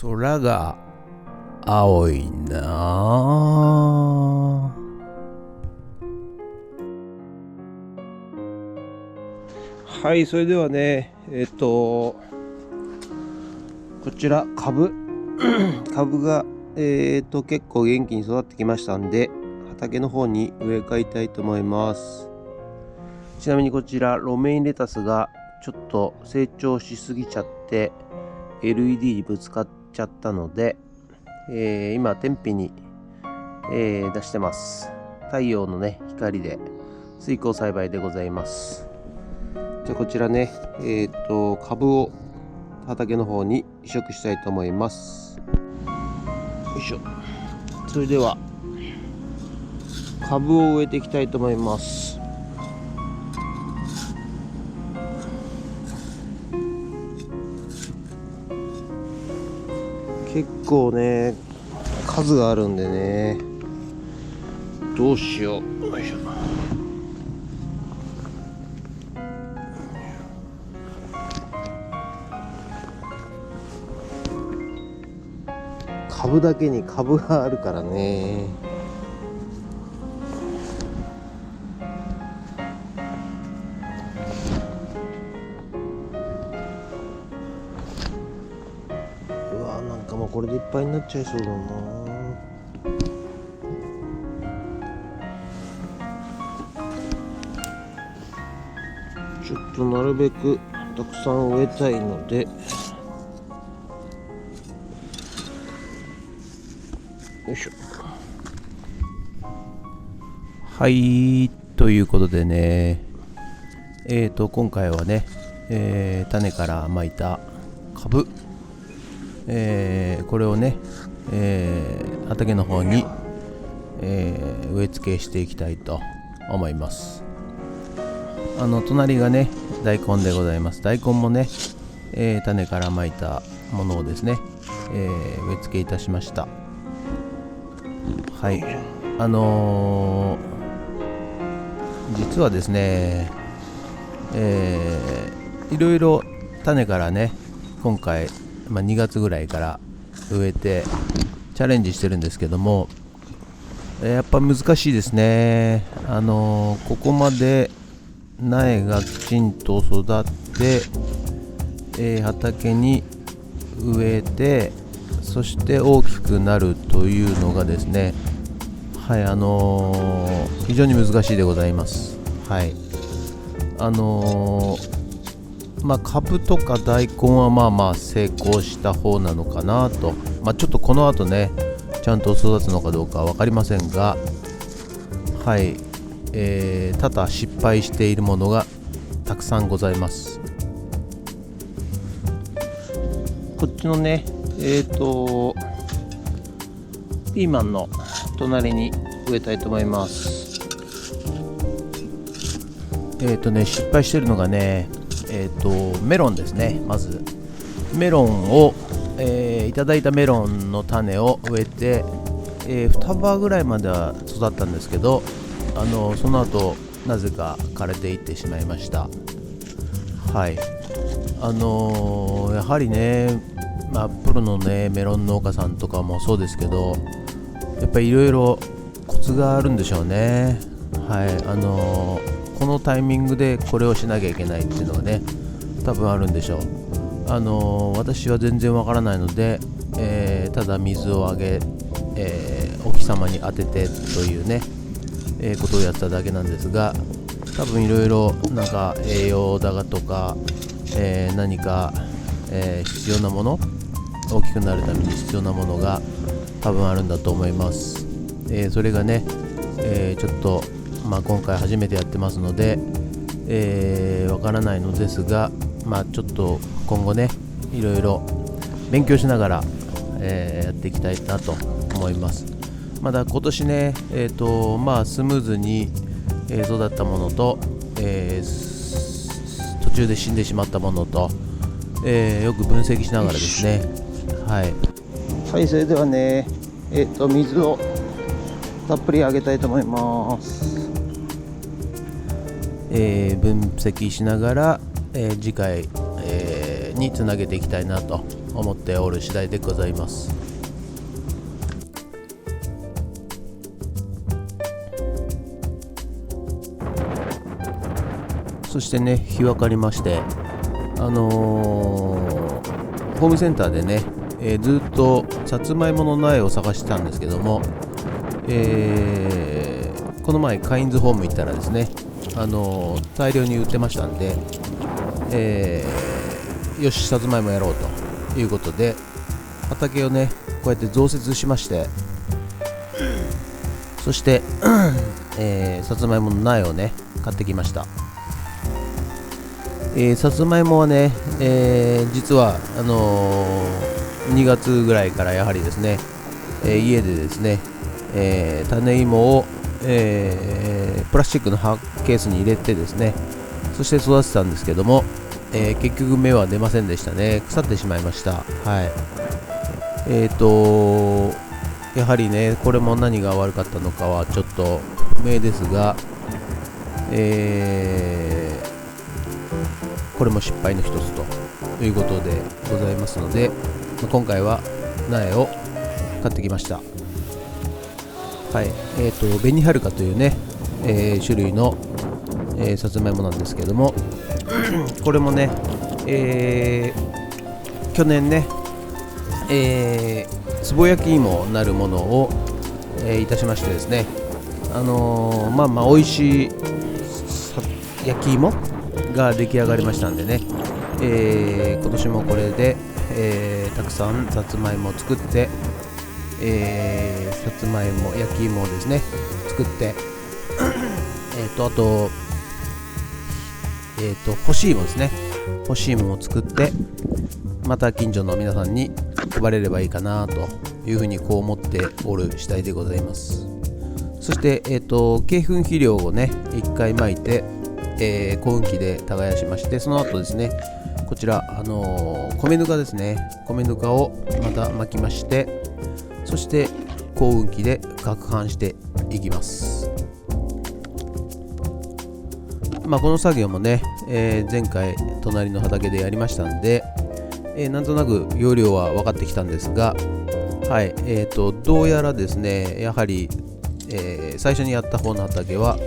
空が青いなあ。はい、それではね、こちら株が結構元気に育ってきましたんで、畑の方に植え替えたいと思います。ちなみにこちらロメインレタスがちょっと成長しすぎちゃってLED にぶつかっちゃったので、今天日に、出してます。太陽のね光で水耕栽培でございます。じゃあこちらね株を畑の方に移植したいと思います。よいしょ。それでは株を植えていきたいと思います。結構ね数があるんでね、どうしよう。よいしょ。株だけに株があるからね。うわ、なんかもうこれでいっぱいになっちゃいそうだな。ちょっとなるべくたくさん植えたいので、よいしょ。はい、ということでね、今回はね、種からまいた株、これをね、畑の方に、植え付けしていきたいと思います。隣がね大根でございます。大根もね、種からまいたものをですね、植え付けいたしました。はい、実はですね、いろいろ種からね今回、2月ぐらいから植えてチャレンジしてるんですけども、やっぱ難しいですね。ここまで苗がきちんと育って、畑に植えて、そして大きくなるというのがですね、はい、非常に難しいでございます。はい、株とか大根は成功した方なのかなと、ちょっとこの後ねちゃんと育つのかどうかは分かりませんが、はい、多々失敗しているものがたくさんございます。こっちのねピーマンの隣に植えたいと思います。失敗してるのがねメロンですね。まずメロンを、いただいたメロンの種を植えて、2葉ぐらいまでは育ったんですけど、その後なぜか枯れていってしまいました。はい、やはりね、プロのねメロン農家さんとかもそうですけど、やっぱりいろいろコツがあるんでしょうね。はい、このタイミングでこれをしなきゃいけないっていうのがね多分あるんでしょう。私は全然わからないので、ただ水をあげ、お日様に当ててというね、ことをやっただけなんですが、多分いろいろなんか栄養だがとか、何か、必要なもの、大きくなるために必要なものが多分あるんだと思います。それがね、ちょっと、今回初めてやってますので、わからないのですが、ちょっと今後ねいろいろ勉強しながら、やっていきたいなと思います。まだ今年ね、スムーズに、育ったものと、途中で死んでしまったものと、よく分析しながらですね、はい、それではね、水をたっぷりあげたいと思います。分析しながら、次回、につなげていきたいなと思っておる次第でございます。そしてね、日分かりまして、ホームセンターでね、ずっとさつまいもの苗を探してたんですけども、この前カインズホーム行ったらですね、大量に売ってましたんで、よしさつまいもやろうということで畑をねこうやって増設しまして、そして、さつまいもの苗をね買ってきました。さつまいもはね、実は2月ぐらいからやはりですね、家でですね、種芋を、プラスチックのケースに入れてですね、そして育てたんですけども、結局芽は出ませんでしたね。腐ってしまいました。はい。やはりねこれも何が悪かったのかはちょっと不明ですが、これも失敗の一つということでございますので、今回は苗を買ってきました。はい、紅はるかというね、種類の、さつまいもなんですけどもこれもね、去年ね、つぼ焼き芋なるものを、いたしましてですね、美味しい焼き芋が出来上がりましたんでね、今年もこれで、たくさんさつまいもを作って、さつまいも焼き芋をですね作ってあと干し芋ですね、干し芋を作ってまた近所の皆さんに配れればいいかなというふうにこう思っておる次第でございます。そして、鶏粉肥料をね1回撒いて、耕運機で耕しまして、その後ですねこちら、米ぬかですね、米ぬかをまた撒きまして、そして耕運機で攪拌していきます。この作業もね、前回隣の畑でやりましたんで、なんとなく容量は分かってきたんですが、はい、どうやらですねやはり、最初にやった方の畑は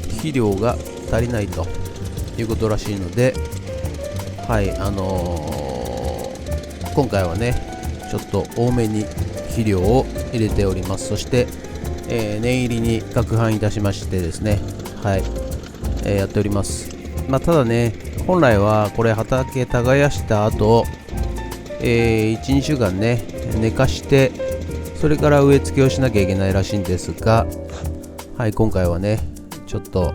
肥料が足りないということらしいので、はい、今回はねちょっと多めに肥料を入れております。そして、念入りに攪拌いたしましてですね、はい、やっております。ただね本来はこれ畑耕した後、1、2週間ね寝かしてそれから植え付けをしなきゃいけないらしいんですが、はい、今回はねちょっと、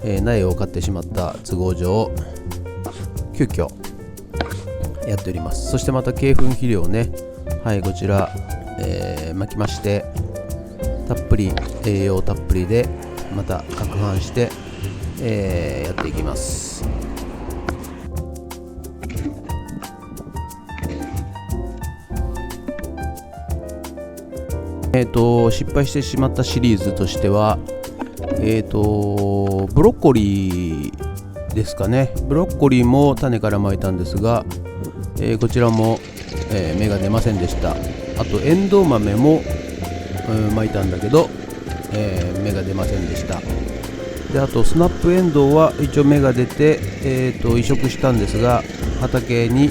苗を買ってしまった都合上急遽やっております。そしてまた鶏粉肥料をね、はい、こちら、撒きまして、たっぷり栄養たっぷりでまた攪拌して、やっていきます。失敗してしまったシリーズとしては、ブロッコリーですかね。ブロッコリーも種からまいたんですが、こちらも、芽が出ませんでした。あとエンドウ豆も、まいたんだけど、芽が出ませんでした。であとスナップエンドウは一応芽が出て、移植したんですが、畑に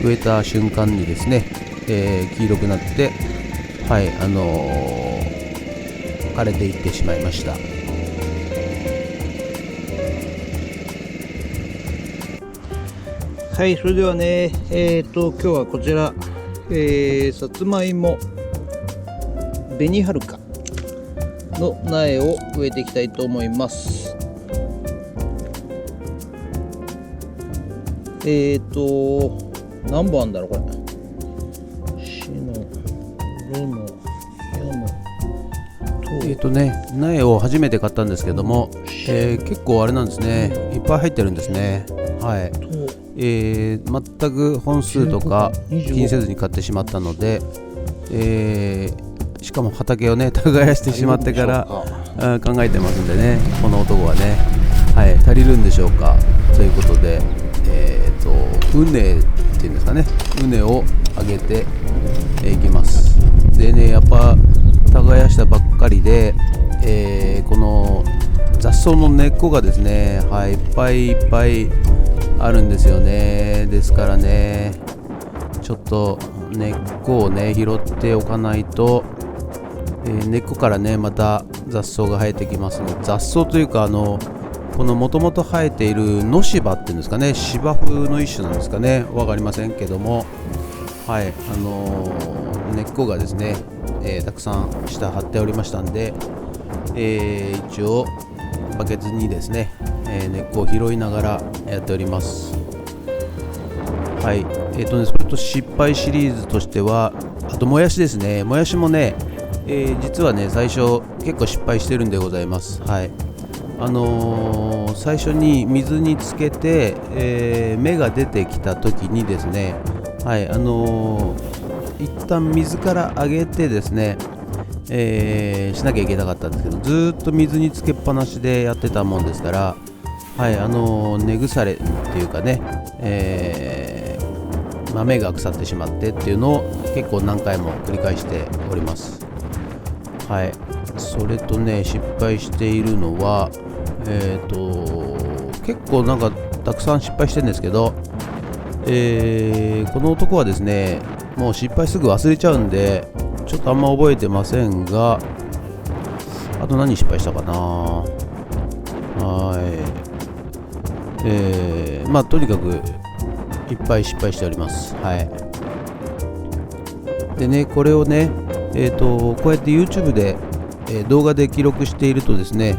植えた瞬間にですね、黄色くなって、はい、枯れていってしまいました。はい、それではね、今日はこちら、さつまいも紅はるかの苗を植えていきたいと思います。何本あんだろうこれ。しの、ろの、やの、苗を初めて買ったんですけども、結構あれなんですね、いっぱい入ってるんですね。はい。全く本数とか気にせずに買ってしまったので、しかも畑をね耕してしまってから考えてますんでね、この男はね、はい、足りるんでしょうかということで、畝っていうんですかね、畝を上げていきます。でね、やっぱ耕したばっかりで、この雑草の根っこがですね、いっぱいいっぱいあるんですよね。ですからね、ちょっと根っこをね拾っておかないと、根っこからねまた雑草が生えてきますので、雑草というかこのもともと生えている野芝っていうんですかね、芝生の一種なんですかね、分かりませんけども、はい、根っこがですね、たくさん下張っておりましたんで、一応バケツにですね、根っこを拾いながらやっております。はい、それと失敗シリーズとしては、あともやしですね。もやしもね、実はね最初結構失敗してるんでございます。はい、最初に水につけて、芽が出てきた時にですね、はい、一旦水から上げてですね、しなきゃいけなかったんですけど、ずっと水につけっぱなしでやってたもんですから、はい、根腐れっていうかね、芽が腐ってしまってっていうのを結構何回も繰り返しております。はい、それとね、失敗しているのは、結構なんかたくさん失敗してるんですけど、この男はですね、もう失敗すぐ忘れちゃうんでちょっとあんま覚えてませんが、あと何失敗したかな。はい、まあとにかくいっぱい失敗しております。はい。でね、これをね、こうやって YouTube で、動画で記録しているとですね、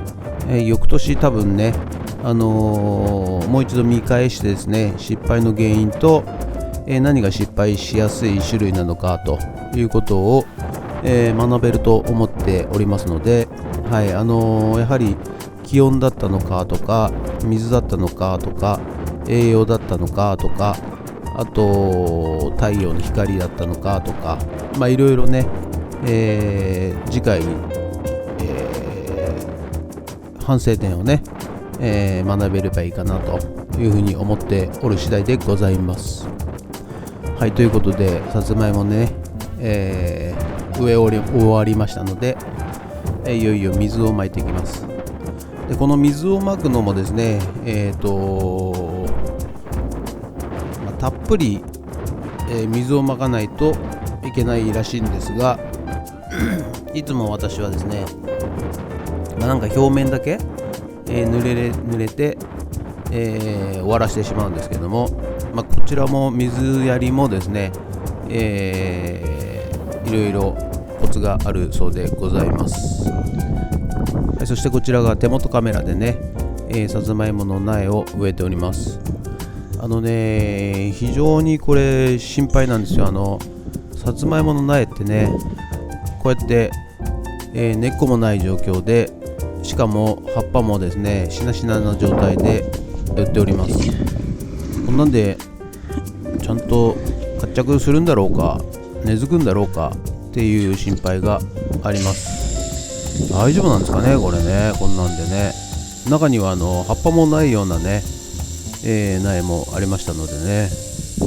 翌年多分ね、もう一度見返してですね、失敗の原因と、何が失敗しやすい種類なのかということを、学べると思っておりますので、はい、やはり気温だったのかとか、水だったのかとか、栄養だったのかとか、あと太陽の光だったのかとか、まあいろいろね、次回に、反省点をね、学べればいいかなというふうに思っておる次第でございます。はい、ということでさつまいもね、植え終わりましたので、いよいよ水をまいていきます。でこの水をまくのもですね、たっぷり、水をまかないといけないらしいんですがいつも私はですね、なんか表面だけ、濡れて、終わらせてしまうんですけども、こちらも水やりもですね、いろいろコツがあるそうでございます。はい、そしてこちらが手元カメラでね、さつまいもの苗を植えております。非常にこれ心配なんですよ。さつまいもの苗ってね、こうやって、根っこもない状況で、しかも葉っぱもですねしなしなな状態で売っております。こんなんでちゃんと活着するんだろうか、根付くんだろうかっていう心配があります。大丈夫なんですかねこれね。こんなんでね、中には葉っぱもないようなね、苗もありましたのでね、不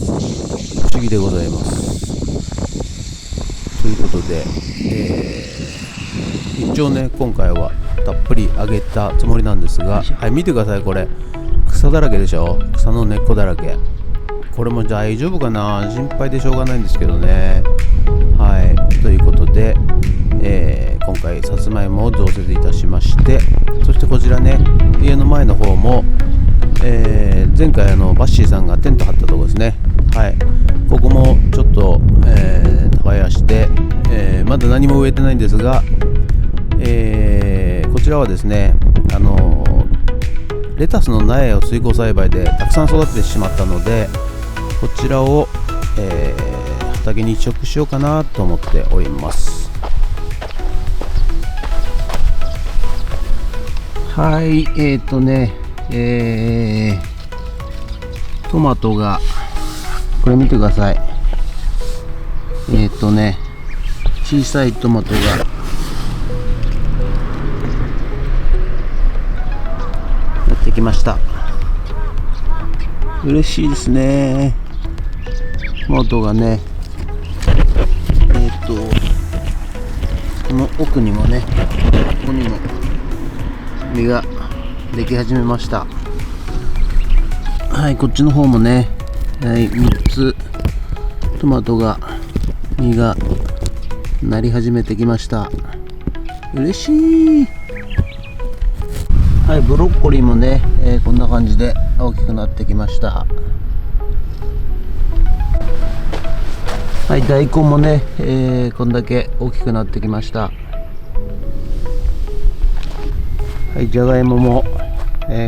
思議でございます。ということで、一応ね今回はたっぷりあげたつもりなんですが、はい、見てください。これ草だらけでしょ。草の根っこだらけ。これも大丈夫かな、心配でしょうがないんですけどね。はい、ということで、今回さつまいもを増設いたしまして、そしてこちらね、家の前の方も、前回バッシーさんがテント張ったところですね。はい、ここもちょっと、耕して、まだ何も植えてないんですが、こちらはですね、レタスの苗を水耕栽培でたくさん育ててしまったので、こちらを、畑に移植しようかなと思っております。はい、トマトが、これ見てください。小さいトマトがやってきました。嬉しいですね。トマトがね、この奥にもね、ここにも実ができ始めました。はい、こっちの方もね、はい、3つトマトが実がなり始めてきました。嬉しい。はい、ブロッコリーもね、こんな感じで大きくなってきました。はい、大根もね、こんだけ大きくなってきました。はい、じゃがいもも、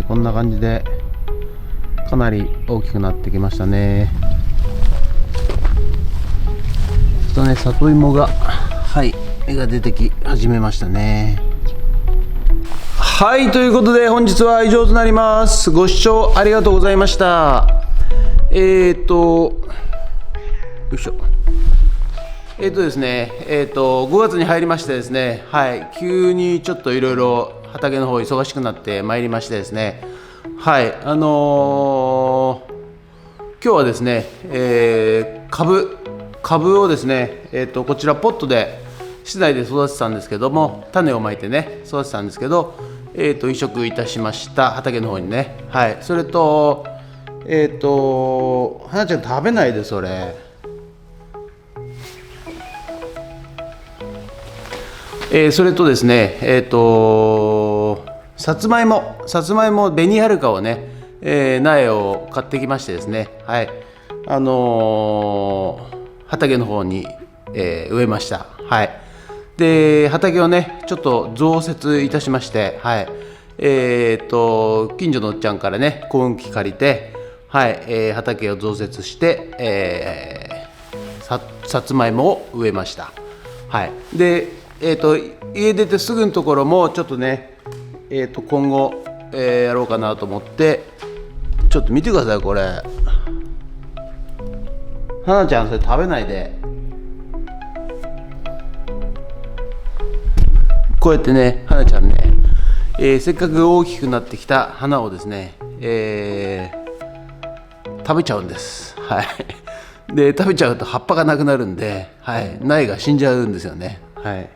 こんな感じでかなり大きくなってきましたね。あとね、里芋が、はい、芽が出てき始めましたね。はい、ということで本日は以上となります。ご視聴ありがとうございました。よいしょ。ですね、5月に入りましてですね、はい、急にちょっといろいろ畑の方忙しくなってまいりましてですね、はい、今日はですね、株をですね、こちらポットで室内で育ててたんですけども、種をまいてね育ててたんですけど、移植いたしました畑の方にね。はい、それと花ちゃん食べないでそれ。それとですね、さつまいも紅はるかをね、苗を買ってきましてですね、はい、畑の方に、植えました。はい、で畑をねちょっと増設いたしまして、はい、近所のおっちゃんからね耕運機借りて、はい、畑を増設して、さつまいもを植えました。はい、で家出てすぐのところもちょっとね、今後、やろうかなと思って、ちょっと見てくださいこれ。はなちゃんそれ食べないで。こうやってねはなちゃんね、せっかく大きくなってきた花をですね、食べちゃうんです。はい、で食べちゃうと葉っぱがなくなるんで、はい、苗が死んじゃうんですよね。はい、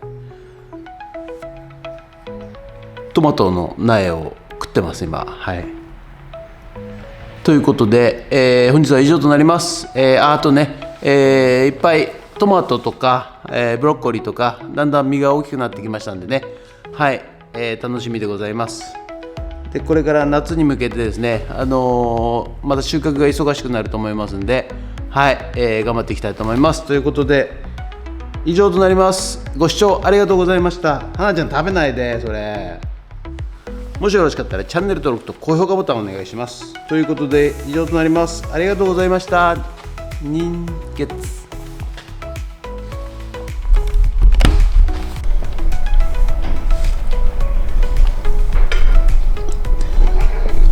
トマトの苗を食ってます今。はい、ということで、本日は以上となります。あとね、いっぱいトマトとか、ブロッコリーとかだんだん実が大きくなってきましたんでね、はい、楽しみでございます。でこれから夏に向けてですね、また収穫が忙しくなると思いますんで、はい、頑張っていきたいと思います。ということで以上となります。ご視聴ありがとうございました。はなちゃん食べないでそれ。もしよろしかったらチャンネル登録と高評価ボタンお願いします。ということで以上となります。ありがとうございました。人月。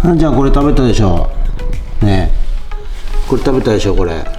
はなちゃんこれ食べたでしょねえ、これ食べたでしょこれ。